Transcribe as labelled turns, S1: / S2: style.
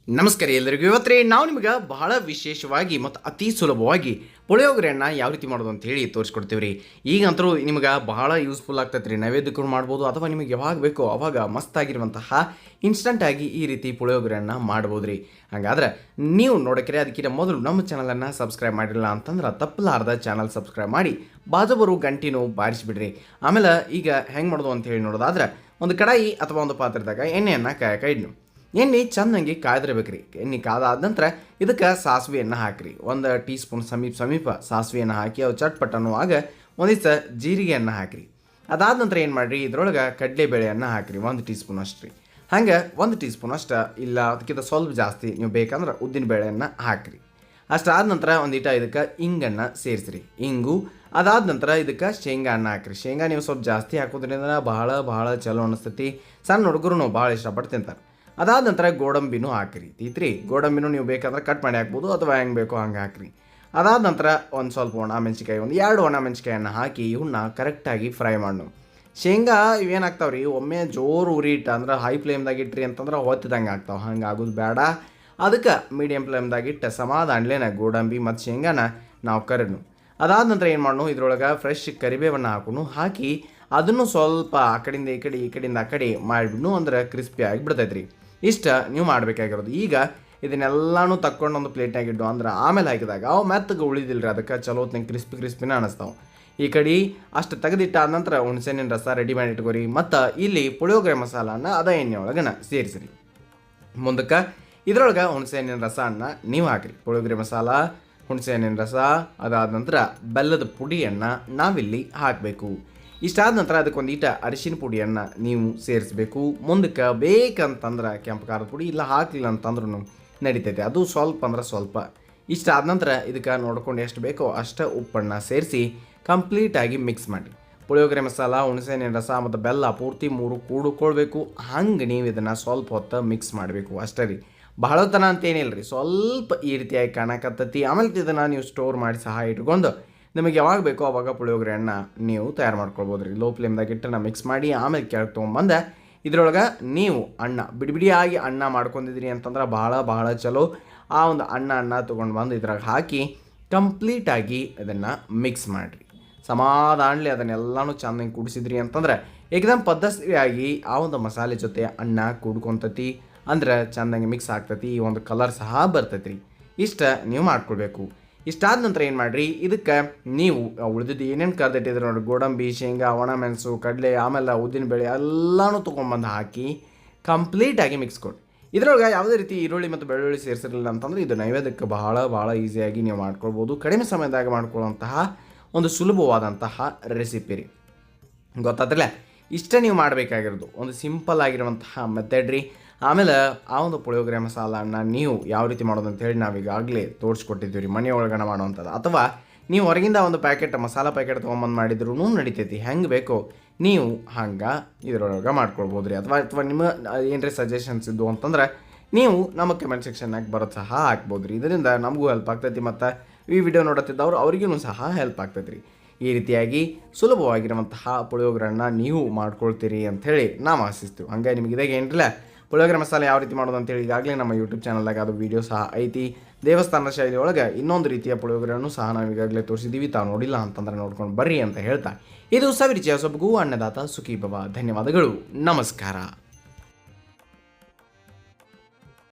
S1: ನಮಸ್ಕಾರ ಎಲ್ಲರಿಗೂ. ಇವತ್ತೇ ನಾವು ನಿಮಗೆ ಬಹಳ ವಿಶೇಷವಾಗಿ ಮತ್ತು ಅತಿ ಸುಲಭವಾಗಿ ಪುಳಿಯೋಗರೆಯನ್ನು ಯಾವ ರೀತಿ ಮಾಡೋದು ಅಂತ ಹೇಳಿ ತೋರಿಸ್ಕೊಡ್ತೀವಿ ರೀ. ಈಗಂತರೂ ನಿಮಗೆ ಬಹಳ ಯೂಸ್ಫುಲ್ ಆಗ್ತೈತೆ ರೀ. ನೈವೇದ್ಯಕ್ಕೂ ಮಾಡ್ಬೋದು ಅಥವಾ ನಿಮಗೆ ಯಾವಾಗ ಬೇಕೋ ಅವಾಗ ಮಸ್ತಾಗಿರುವಂತಹ ಇನ್ಸ್ಟಂಟಾಗಿ ಈ ರೀತಿ ಪುಳಿಯೋಗರೆಯನ್ನು ಮಾಡ್ಬೋದು ರೀ. ಹಾಗಾದ್ರೆ ನೀವು ನೋಡೋಕೆ ಅದಕ್ಕಿಂತ ಮೊದಲು ನಮ್ಮ ಚಾನಲನ್ನು ಸಬ್ಸ್ಕ್ರೈಬ್ ಮಾಡಿಲ್ಲ ಅಂತಂದ್ರೆ ತಪ್ಪಲಾರ್ದ ಚಾನಲ್ ಸಬ್ಸ್ಕ್ರೈಬ್ ಮಾಡಿ ಬಾಜು ಬರೋ ಗಂಟಿನೂ ಬಾರಿಸಿಬಿಡ್ರಿ. ಆಮೇಲೆ ಈಗ ಹೆಂಗೆ ಮಾಡೋದು ಅಂತ ಹೇಳಿ ನೋಡೋದಾದ್ರೆ ಒಂದು ಕಡಾಯಿ ಅಥವಾ ಒಂದು ಪಾತ್ರದಾಗ ಎಣ್ಣೆಯನ್ನು ಕಾಯ್ದು ಎಣ್ಣೆ ಚೆನ್ನಾಗಿ ಕಾಯ್ದಿರ್ಬೇಕ್ರಿ. ಎಣ್ಣೆ ಕಾದಾದ ನಂತರ ಇದಕ್ಕೆ ಸಾಸಿವೆಯನ್ನು ಹಾಕಿರಿ. 1 ಟೀ ಸ್ಪೂನ್ ಸಮೀಪ ಸಾಸಿವೆಯನ್ನು ಹಾಕಿ ಅವು ಚಟ್ಪಟ್ ಅನ್ನುವಾಗ ಒಂದಿಷ್ಟು ಜೀರಿಗೆಯನ್ನು ಹಾಕಿರಿ. ಅದಾದ ನಂತರ ಏನು ಮಾಡಿರಿ, ಇದ್ರೊಳಗೆ ಕಡಲೆಬೇಳೆಯನ್ನು ಹಾಕಿರಿ 1 ಟೀ ಸ್ಪೂನ್ ಅಷ್ಟು ರೀ. ಹಂಗೆ 1 ಟೀ ಸ್ಪೂನ್ ಅಷ್ಟು ಇಲ್ಲ ಅದಕ್ಕಿಂತ ಸ್ವಲ್ಪ ಜಾಸ್ತಿ ನೀವು ಬೇಕಂದ್ರೆ ಉದ್ದಿನ ಬೇಳೆಯನ್ನು ಹಾಕಿರಿ. ಅಷ್ಟಾದ ನಂತರ ಒಂದಿಟ ಇದಕ್ಕೆ ಇಂಗನ್ನು ಸೇರಿಸ್ರಿ, ಇಂಗು. ಅದಾದ ನಂತರ ಇದಕ್ಕೆ ಶೇಂಗಾನ ಹಾಕಿರಿ. ಶೇಂಗಾ ನೀವು ಸ್ವಲ್ಪ ಜಾಸ್ತಿ ಹಾಕೋದ್ರಿಂದ ಬಹಳ ಚಲೋ ಅನಿಸ್ತೈತಿ. ಸಣ್ಣ ಹುಡುಗರು ಭಾಳ ಇಷ್ಟಪಟ್ಟು ತಿಂತಾರೆ. ಅದಾದ ನಂತರ ಗೋಡಂಬಿನೂ ಹಾಕಿರಿ. ತೀತ್ರಿ ಗೋಡಂಬಿನೂ ನೀವು ಬೇಕಂದ್ರೆ ಕಟ್ ಮಾಡಿ ಹಾಕ್ಬೋದು ಅಥವಾ ಹೆಂಗೆ ಬೇಕೋ ಹಂಗೆ ಹಾಕಿರಿ. ಅದಾದ ನಂತರ ಒಂದು ಸ್ವಲ್ಪ ಒಣ ಮೆಣಸಿಕಾಯಿ, 2 ಒಣ ಮೆಣಸಿಕಾಯನ್ನು ಹಾಕಿ ಇವನ್ನ ಕರೆಕ್ಟಾಗಿ ಫ್ರೈ ಮಾಡು. ಶೇಂಗಾ ಇವೇನು ಆಗ್ತಾವ್ರಿ, ಒಮ್ಮೆ ಜೋರು ಉರಿ ಇಟ್ಟು ಅಂದ್ರೆ ಹೈ ಫ್ಲೇಮ್ದಾಗ ಇಟ್ರಿ ಅಂತಂದ್ರೆ ಹೊತ್ತಿದಂಗೆ ಆಗ್ತಾವೆ. ಹಂಗೆ ಆಗೋದು ಬೇಡ. ಅದಕ್ಕೆ ಮೀಡಿಯಮ್ ಫ್ಲೇಮ್ದಾಗ ಇಟ್ಟು ಸಮಾಧಾನಲೇನ ಗೋಡಂಬಿ ಮತ್ತು ಶೇಂಗಾನ ನಾವು ಕರಿದ್ನು. ಅದಾದ ನಂತರ ಏನು ಮಾಡೋಣ, ಇದ್ರೊಳಗೆ ಫ್ರೆಶ್ ಕರಿಬೇವನ್ನು ಹಾಕಿ ಅದನ್ನು ಸ್ವಲ್ಪ ಆ ಕಡೆಯಿಂದ ಈ ಕಡೆಯಿಂದ ಆ ಕಡೆ ಮಾಡಿಬಿಡ್ನು ಅಂದ್ರೆ ಕ್ರಿಸ್ಪಿ ಆಗಿ ಬಿಡ್ತೈತೆ ರೀ. ಇಷ್ಟ ನೀವು ಮಾಡಬೇಕಾಗಿರೋದು. ಈಗ ಇದನ್ನೆಲ್ಲನೂ ತಕ್ಕೊಂಡು ಒಂದು ಪ್ಲೇಟ್ನಾಗ ಇಟ್ಟು ಅಂದ್ರೆ ಆಮೇಲೆ ಹಾಕಿದಾಗ ಅವು ಮೆತ್ತಗೆ ಉಳಿದಿಲ್ಲ ರೀ. ಅದಕ್ಕೆ ಚಲೋ ಹೊತ್ತಿನ ಕ್ರಿಸ್ಪಿನ ಅನ್ನಿಸ್ತಾವೆ. ಈ ಕಡೆ ಅಷ್ಟು ತೆಗೆದಿಟ್ಟಾದ ನಂತರ ಹುಣಸೆಹಣ್ಣಿನ ರಸ ರೆಡಿ ಮಾಡಿ ಇಟ್ಕೋರಿ. ಮತ್ತು ಇಲ್ಲಿ ಪುಳಿಯೋಗರೆ ಮಸಾಲನ ಎಣ್ಣೆ ಒಳಗನ ಸೇರಿಸಿರಿ. ಮುಂದಕ್ಕೆ ಇದ್ರೊಳಗೆ ಹುಣಸೆಹಣ್ಣಿನ ರಸವನ್ನು ನೀವು ಹಾಕಿರಿ. ಪುಳಿಯೋಗರೆ ಮಸಾಲ, ಹುಣಸೆಹಣ್ಣಿನ ರಸ, ಅದಾದ ನಂತರ ಬೆಲ್ಲದ ಪುಡಿಯನ್ನು ನಾವಿಲ್ಲಿ ಹಾಕಬೇಕು. ಇಷ್ಟಾದ ನಂತರ ಅದಕ್ಕೊಂದೀಟ ಅರಿಶಿನ ಪುಡಿಯನ್ನು ನೀವು ಸೇರಿಸಬೇಕು. ಮುಂದಕ್ಕೆ ಬೇಕಂತಂದ್ರೆ ಕೆಂಪು ಖಾರದ ಪುಡಿ ಇಲ್ಲ ಹಾಕಲಿಲ್ಲ ಅಂತಂದ್ರೂ ನಡೀತೈತೆ, ಅದು ಸ್ವಲ್ಪ ಅಂದ್ರೆ ಸ್ವಲ್ಪ. ಇಷ್ಟಾದ ನಂತರ ಇದಕ್ಕೆ ನೋಡ್ಕೊಂಡು ಎಷ್ಟು ಬೇಕೋ ಅಷ್ಟು ಉಪ್ಪನ್ನು ಸೇರಿಸಿ ಕಂಪ್ಲೀಟಾಗಿ ಮಿಕ್ಸ್ ಮಾಡಿ. ಪುಳಿಯೋಗರೆ ಮಸಾಲ, ಹುಣಸೆಹಣ್ಣಿನ ರಸ ಮತ್ತು ಬೆಲ್ಲ ಪೂರ್ತಿ 3 ಕೂಡಿಕೊಳ್ಬೇಕು. ಹಂಗೆ ನೀವು ಇದನ್ನು ಸ್ವಲ್ಪ ಹೊತ್ತು ಮಿಕ್ಸ್ ಮಾಡಬೇಕು ಅಷ್ಟೇ ರೀ. ಬಹಳ ತನ ಅಂತೇನಿಲ್ಲ ರೀ, ಸ್ವಲ್ಪ ಈ ರೀತಿಯಾಗಿ ಕಾಣಕತ್ತತಿ. ಆಮೇಲೆ ಇದನ್ನು ನೀವು ಸ್ಟೋರ್ ಮಾಡಿ ಸಹ ಇಟ್ಕೊಂಡು ನಿಮಗೆ ಯಾವಾಗ ಬೇಕೋ ಅವಾಗ ಪುಳಿಯೋಗರೆಯನ್ನು ನೀವು ತಯಾರು ಮಾಡ್ಕೊಳ್ಬೋದು ರೀ. ಲೋ ಫ್ಲೇಮ್ದಾಗ ಇಟ್ಟು ಮಿಕ್ಸ್ ಮಾಡಿ ಆಮೇಲೆ ಕೆಳಗೆ ತೊಗೊಂಬಂದು ಇದ್ರೊಳಗೆ ನೀವು ಬಿಡಿಯಾಗಿ ಅನ್ನ ಮಾಡ್ಕೊಂಡಿದ್ರಿ ಅಂತಂದ್ರೆ ಬಹಳ ಚಲೋ. ಆ ಒಂದು ಅನ್ನ ತೊಗೊಂಡು ಬಂದು ಇದ್ರಾಗ ಹಾಕಿ ಕಂಪ್ಲೀಟಾಗಿ ಇದನ್ನು ಮಿಕ್ಸ್ ಮಾಡಿರಿ. ಸಮಾಧಾನಲಿ ಅದನ್ನೆಲ್ಲನೂ ಚೆನ್ನಾಗಿ ಕುಡಿಸಿದ್ರಿ ಅಂತಂದ್ರೆ ಏಕದಮ್ ಪದ್ಧತಿಯಾಗಿ ಆ ಒಂದು ಮಸಾಲೆ ಜೊತೆ ಅನ್ನ ಕೂಡ್ಕೊತತಿ ಅಂದ್ರೆ ಚೆಂದಂಗೆ ಮಿಕ್ಸ್ ಆಗ್ತೈತಿ. ಈ ಒಂದು ಕಲರ್ ಸಹ ಬರ್ತೈತಿ ರೀ. ಇಷ್ಟ ನೀವು ಮಾಡ್ಕೊಳ್ಬೇಕು. ಇಷ್ಟಾದ ನಂತರ ಏನು ಮಾಡಿರಿ, ಇದಕ್ಕೆ ನೀವು ಉಳಿದಿದ್ದು ಏನೇನು ಕರೆದಿಟ್ಟಿದ್ರು ನೋಡಿ, ಗೋಡಂಬಿ, ಶೇಂಗಾ, ಒಣ ಮೆಣಸು, ಕಡಲೆ, ಆಮೇಲೆ ಉದ್ದಿನ ಬೇಳೆ ಎಲ್ಲನೂ ತೊಗೊಂಬಂದು ಹಾಕಿ ಕಂಪ್ಲೀಟಾಗಿ ಮಿಕ್ಸ್ ಕೊಡಿ. ಇದರೊಳಗೆ ಯಾವುದೇ ರೀತಿ ಈರುಳ್ಳಿ ಮತ್ತು ಬೆಳ್ಳುಳ್ಳಿ ಸೇರಿಸಿರಲಿಲ್ಲ ಅಂತಂದರೆ ಇದು ನೈವೇದ್ಯಕ್ಕೆ ಬಹಳ ಈಸಿಯಾಗಿ ನೀವು ಮಾಡ್ಕೊಳ್ಬೋದು. ಕಡಿಮೆ ಸಮಯದಾಗ ಮಾಡ್ಕೊಳ್ಳುವಂತಹ ಒಂದು ಸುಲಭವಾದಂತಹ ರೆಸಿಪಿ ರೀ. ಗೊತ್ತಾದ್ರಲ್ಲ, ಇಷ್ಟ ನೀವು ಮಾಡಬೇಕಾಗಿರೋದು ಒಂದು ಸಿಂಪಲ್ ಆಗಿರುವಂತಹ ಮೆಥಡ್ ರೀ. ಆಮೇಲೆ ಆ ಒಂದು ಪುಳಿಯೋಗರೆ ಮಸಾಲನ್ನು ನೀವು ಯಾವ ರೀತಿ ಮಾಡೋದು ಅಂತೇಳಿ ನಾವೀಗಾಗಲೇ ತೋರಿಸ್ಕೊಟ್ಟಿದ್ದೀವಿ ರೀ, ಮನೆ ಒಳಗಡೆ ಮಾಡುವಂಥದ್ದು. ಅಥವಾ ನೀವು ಹೊರಗಿಂದ ಒಂದು ಮಸಾಲ ಪ್ಯಾಕೆಟ್ ತೊಗೊಂಬಂದು ಮಾಡಿದ್ರೂ ನಡಿತೈತಿ. ಹೆಂಗೆ ಬೇಕೋ ನೀವು ಹಂಗೆ ಇದರೊಳಗೆ ಮಾಡ್ಕೊಳ್ಬೋದು ರೀ. ಅಥವಾ ನಿಮ್ಮ ಏನರೇ ಸಜೆಷನ್ಸ್ ಇದ್ದು ಅಂತಂದ್ರೆ ನೀವು ನಮ್ಮ ಕಮೆಂಟ್ ಸೆಕ್ಷನ್ನಾಗಿ ಬರೋದು ಸಹ ಹಾಕ್ಬೋದು ರೀ. ಇದರಿಂದ ನಮಗೂ ಹೆಲ್ಪ್ ಆಗ್ತೈತಿ ಮತ್ತು ಈ ವಿಡಿಯೋ ನೋಡುತ್ತಿದ್ದವರು ಅವ್ರಿಗೂ ಸಹ ಹೆಲ್ಪ್ ಆಗ್ತೈತಿ ರೀ. ಈ ರೀತಿಯಾಗಿ ಸುಲಭವಾಗಿರುವಂತಹ ಪುಳಿಯೋಗರೆಯನ್ನು ನೀವು ಮಾಡ್ಕೊಳ್ತೀರಿ ಅಂಥೇಳಿ ನಾವು ಆಶಿಸ್ತೀವಿ. ಹಂಗೆ ನಿಮಗೆ ಇದಾಗ ಏನಿಲ್ಲ ಪುಳಿಯೋಗರೆ ಮಸಾಲೆ ಯಾವ ರೀತಿ ಮಾಡೋದು ಅಂತೇಳಿ ಈಗಾಗಲೇ ನಮ್ಮ ಯೂಟ್ಯೂಬ್ ಚಾನಲ್ದಾಗ ಅದು ವೀಡಿಯೋ ಸಹ ಐತಿ. ದೇವಸ್ಥಾನದ ಶೈಲಿ ಒಳಗೆ ಇನ್ನೊಂದು ರೀತಿಯ ಪುಳಿಯೋಗರೆಯನ್ನು ಸಹ ನಾವು ಈಗಾಗಲೇ ತೋರಿಸಿದ್ದೀವಿ. ತಾವು ನೋಡಿಲ್ಲ ಅಂತಂದ್ರೆ ನೋಡ್ಕೊಂಡು ಬರ್ರಿ ಅಂತ ಹೇಳ್ತಾ ಇದು ಸವಿರುಚಿಯ ಸೊಬಗು ಅನ್ನದಾತ ಸುಖೀ ಭವ. ಧನ್ಯವಾದಗಳು, ನಮಸ್ಕಾರ.